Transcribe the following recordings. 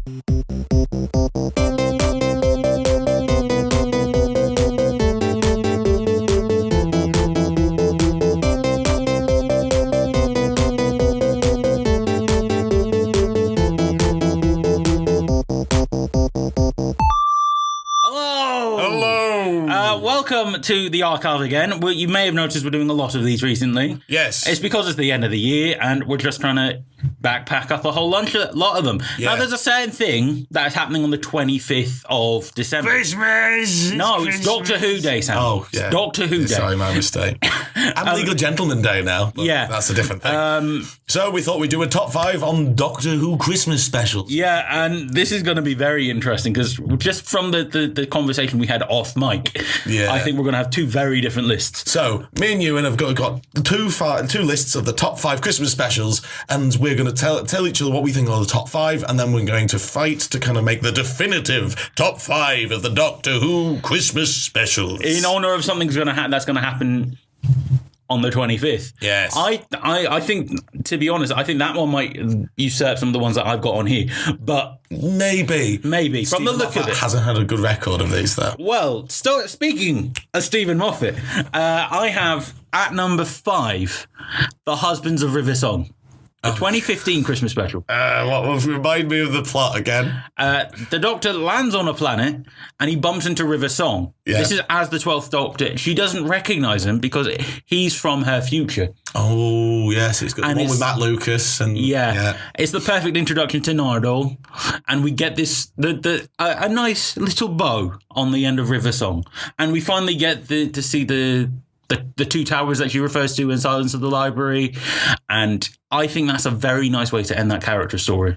Welcome to the archive again. You may have noticed we're doing a lot of these recently. Yes. It's because it's the end of the year and we're just trying to backpack up a whole lot of them. Yeah. Now, there's a certain thing that is happening on the 25th of December. Christmas! It's Doctor Who Day, Sam. Oh, yeah. It's Doctor Who Day. Sorry, my mistake. And Legal Gentleman Day now. Yeah. That's a different thing. So we thought we'd do a top 5 on Doctor Who Christmas specials. Yeah, and this is going to be very interesting because just from the conversation we had off mic, I think we're going to have two very different lists. So, me and Ewen have got two lists of the top 5 Christmas specials, and we're going to tell each other what we think are the top 5, and then we're going to fight to kind of make the definitive top 5 of the Doctor Who Christmas specials. In honour of something that's going to happen on the 25th. Yes. I think, to be honest, I think that one might usurp some of the ones that I've got on here. But Maybe. From the look of it. Hasn't had a good record of these, though. Well, speaking of Stephen Moffat, I have at number 5, The Husbands of River Song. The 2015 Christmas special. Remind me of the plot again. The Doctor lands on a planet and he bumps into River Song. Yeah. This is as the 12th Doctor. She doesn't recognise him because he's from her future. Oh, yes. It's got the one with Matt Lucas. And yeah. It's the perfect introduction to Nardole. And we get this a nice little bow on the end of River Song. And we finally get to see the two towers that she refers to in Silence of the Library. And I think that's a very nice way to end that character story.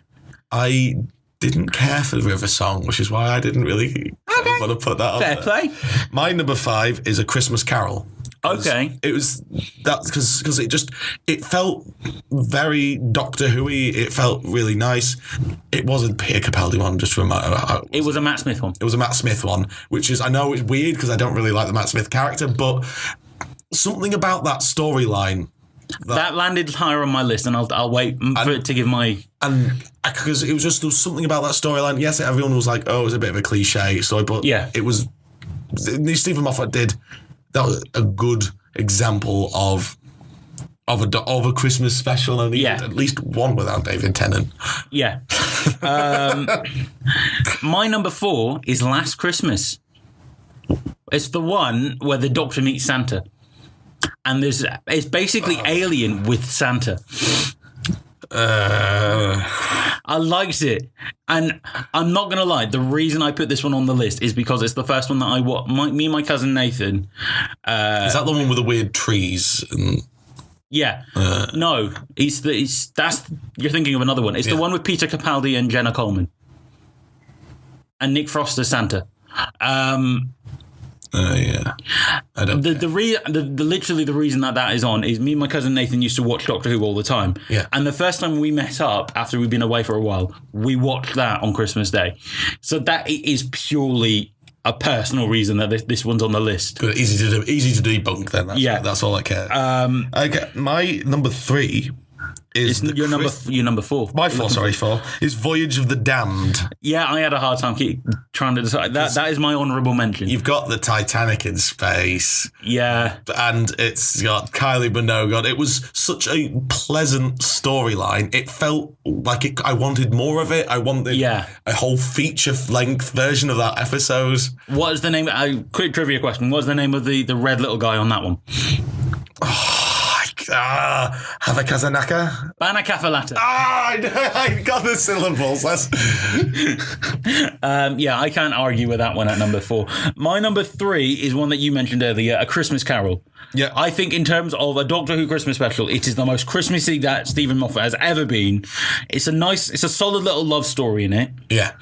I didn't care for River Song, which is why I didn't really want to put that on Fair there. Play. My number 5 is A Christmas Carol. Okay. It was that because it felt very Doctor Who-y. It felt really nice. It wasn't Peter Capaldi one, just from it was a Matt Smith one. It was a Matt Smith one, which is, I know it's weird because I don't really like the Matt Smith character, but something about that storyline that landed higher on my list, and I'll wait for it to give my... And because there was something about that storyline. Yes, everyone was like, oh, it was a bit of a cliche story, but it was... Stephen Moffat did... That was a good example of a Christmas special, and at least one without David Tennant. Yeah. My number 4 is Last Christmas. It's the one where the Doctor meets Santa. And it's basically Alien with Santa. I liked it. And I'm not going to lie, the reason I put this one on the list is because it's the first one that me and my cousin Nathan... is that the one with the weird trees? Yeah. No, you're thinking of another one. It's the one with Peter Capaldi and Jenna Coleman. And Nick Frost as Santa. Yeah. I don't literally the reason that is on is me and my cousin Nathan used to watch Doctor Who all the time. Yeah. And the first time we met up after we'd been away for a while, we watched that on Christmas Day. So that is purely a personal reason that this one's on the list. Good, easy to debunk then. That's all I care. Okay, my number 3 is your number 4. My 4 is Voyage of the Damned. Yeah, I had a hard time trying to decide. That is my honourable mention. You've got the Titanic in space. Yeah. And it's got Kylie Minogue. It was such a pleasant storyline. It felt like I wanted more of it. I wanted a whole feature-length version of that episode. What is the name? Quick trivia question. What is the name of the red little guy on that one? Havakazanaka? Banakafalata. I got the syllables. I can't argue with that one at number 4. My number 3 is one that you mentioned earlier, A Christmas Carol. Yeah. I think in terms of a Doctor Who Christmas special, it is the most Christmassy that Stephen Moffat has ever been. It's a solid little love story in it. Yeah.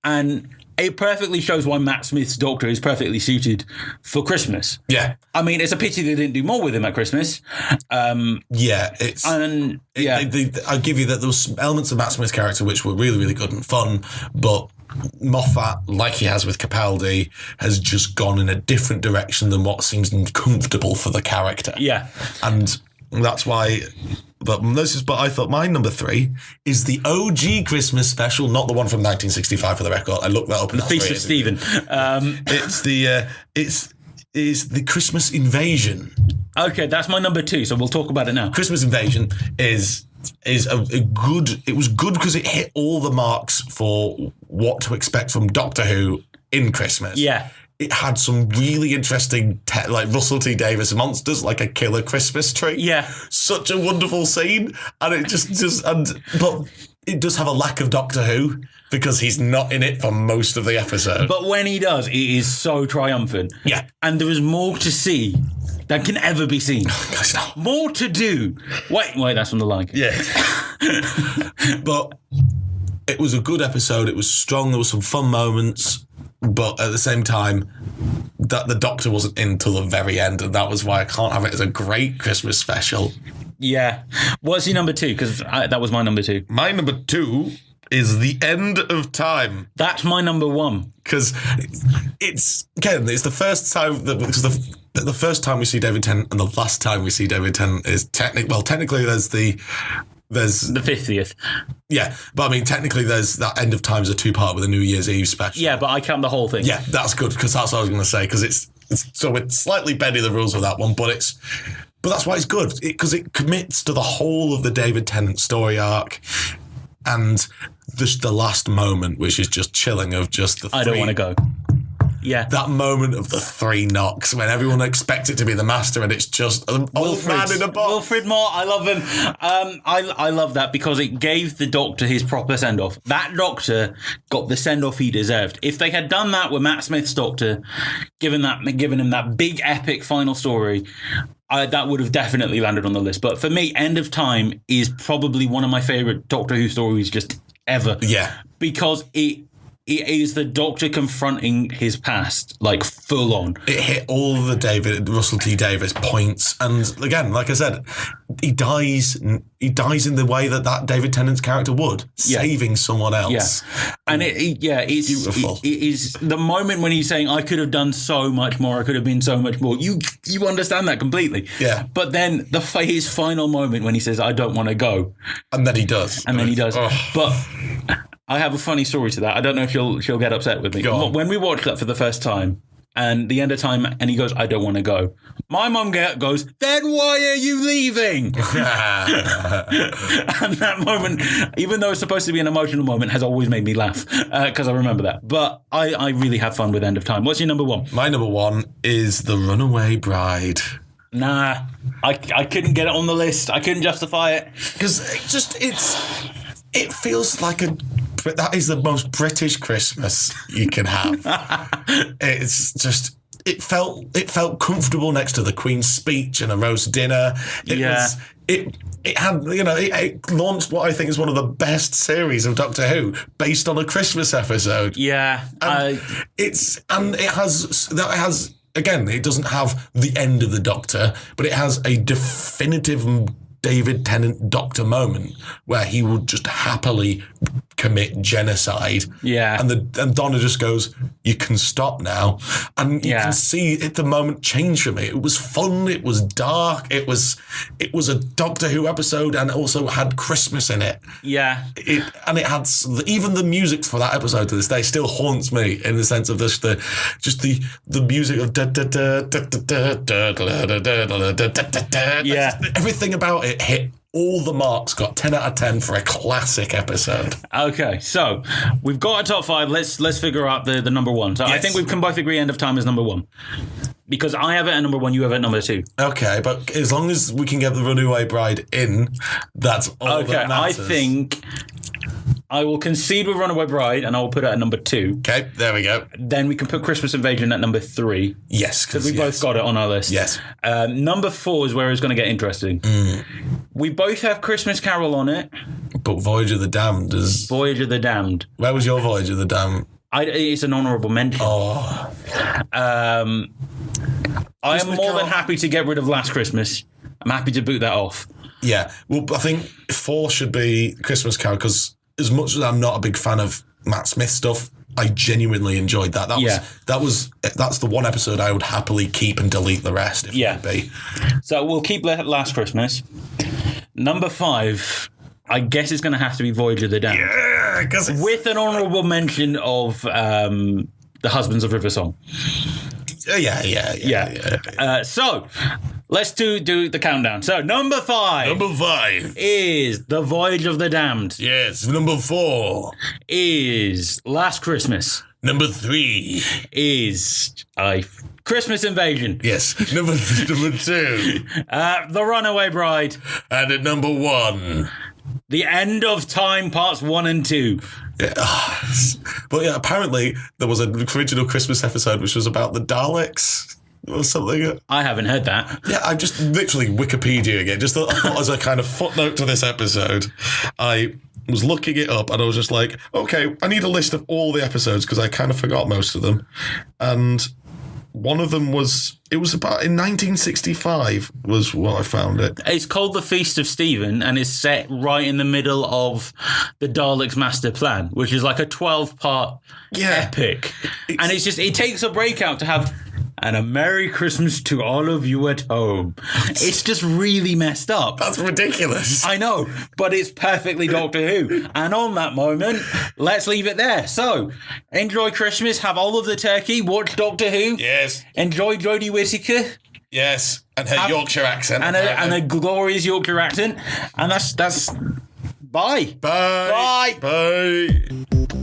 And it perfectly shows why Matt Smith's Doctor is perfectly suited for Christmas. Yeah. I mean, it's a pity they didn't do more with him at Christmas. I'll give you that there was elements of Matt Smith's character which were really, really good and fun, but Moffat, like he has with Capaldi, has just gone in a different direction than what seems comfortable for the character. Yeah. And that's why But I thought my number 3 is the OG Christmas special, not the one from 1965 for the record. I looked that up. The Feast of Stephen. It's the Christmas Invasion. Okay, that's my number 2, so we'll talk about it now. Christmas Invasion is a good. It was good because it hit all the marks for what to expect from Doctor Who in Christmas. Yeah. It had some really interesting, like Russell T Davies monsters, like a killer Christmas tree. Yeah. Such a wonderful scene. And it but it does have a lack of Doctor Who because he's not in it for most of the episode. But when he does, it is so triumphant. Yeah. And there is more to see than can ever be seen. Gosh, no. More to do. Wait, that's from the line. Yeah. But it was a good episode. It was strong. There were some fun moments. But at the same time, that the Doctor wasn't in till the very end, and that was why I can't have it as a great Christmas special. Yeah. What's your number 2? Because that was my number 2. My number 2 is The End of Time. That's my number 1. Because it's the first time because the first time we see David Tennant and the last time we see David Tennant is technically there's the 50th. Yeah, but I mean, technically, there's that End of Time's a 2-part with a New Year's Eve special. Yeah, but I count the whole thing. Yeah, that's good because that's what I was going to say. Because it's so we're slightly bending the rules with that one, but that's why it's good because it commits to the whole of the David Tennant story arc, and just the last moment, which is just chilling of just the. I don't want to go. Yeah. That moment of the 3 knocks when everyone expects it to be the Master and it's just an old man in a box. Wilfred Moore, I love him. I love that because it gave the Doctor his proper send-off. That Doctor got the send-off he deserved. If they had done that with Matt Smith's Doctor, given him that big epic final story, that would have definitely landed on the list. But for me, End of Time is probably one of my favourite Doctor Who stories just ever. Yeah. Because it is the Doctor confronting his past, like full on. It hit all the Russell T Davies points, and again, like I said, he dies in the way that David Tennant's character would, saving someone else. Yeah, and it's beautiful. It is the moment when he's saying, "I could have done so much more. I could have been so much more." You understand that completely. Yeah. But then his final moment when he says, "I don't want to go," and then he does, But I have a funny story to that. I don't know if she'll get upset with me. When we watched that for the first time, and the End of Time, and he goes, "I don't want to go." My mum goes, "Then why are you leaving?" And that moment, even though it's supposed to be an emotional moment, has always made me laugh because I remember that. But I really have fun with End of Time. What's your number 1? My number 1 is The Runaway Bride. Nah, I couldn't get it on the list. I couldn't justify it because it feels like that is the most British Christmas you can have. It's just it felt comfortable next to the Queen's speech and a roast dinner. It had it launched what I think is one of the best series of Doctor Who based on a Christmas episode. Yeah, and it has. Again, it doesn't have the end of the Doctor, but it has a definitive David Tennant Doctor moment where he would just happily commit genocide. Yeah. And Donna just goes, "You can stop now." And you can see the moment change for me. It was fun, it was dark, it was a Doctor Who episode and it also had Christmas in it. Yeah. It had even the music for that episode to this day still haunts me in the sense of the music of everything about it hit all the marks, got 10 out of 10 for a classic episode. Okay, so we've got a top 5. Let's figure out the number 1. So I think we can both agree End of Time is number 1. Because I have it at number 1, you have it at number 2. Okay, but as long as we can get The Runaway Bride in, that's all that matters. I think I will concede with Runaway Bride and I will put it at number 2. Okay, there we go. Then we can put Christmas Invasion at number 3. Yes. Because we both got it on our list. Yes. Number 4 is where it's going to get interesting. We both have Christmas Carol on it. But Voyage of the Damned is... Voyage of the Damned. Where was your Voyage of the Damned? It's an honourable mention. Oh. I am more than happy to get rid of Last Christmas. I'm happy to boot that off. Yeah. Well, I think 4 should be Christmas Carol because as much as I'm not a big fan of Matt Smith stuff, I genuinely enjoyed that. That's the one episode I would happily keep and delete the rest if need be. So we'll keep Last Christmas. number 5, I guess it's going to have to be Voyage of the Damned. Yeah, because with an honourable mention of The Husbands of River Song. Yeah. So, let's do the countdown. So, number 5. Number 5 is The Voyage of the Damned. Yes. Number 4 is Last Christmas. Number 3 is Christmas Invasion. Yes. Number 2 The Runaway Bride. And at number 1 The End of Time Parts 1 and 2. Yeah. But yeah, apparently there was an original Christmas episode which was about the Daleks or something. I haven't heard that. Yeah, I just literally Wikipedia again, just as a kind of footnote to this episode. I was looking it up and I was just like, okay, I need a list of all the episodes because I kind of forgot most of them. And one of them was about in 1965 was what I found it. It's called The Feast of Stephen and it's set right in the middle of the Daleks' master plan, which is like a 12-part epic. And it takes a break out to have and a Merry Christmas to all of you at home. It's just really messed up. That's ridiculous. I know, but it's perfectly Doctor Who. And on that moment, let's leave it there. So, enjoy Christmas, have all of the turkey, watch Doctor Who. Yes. Enjoy Jodie Whittaker. Yes, and her Yorkshire accent. And a glorious Yorkshire accent. And that's... Bye. Bye. Bye. Bye.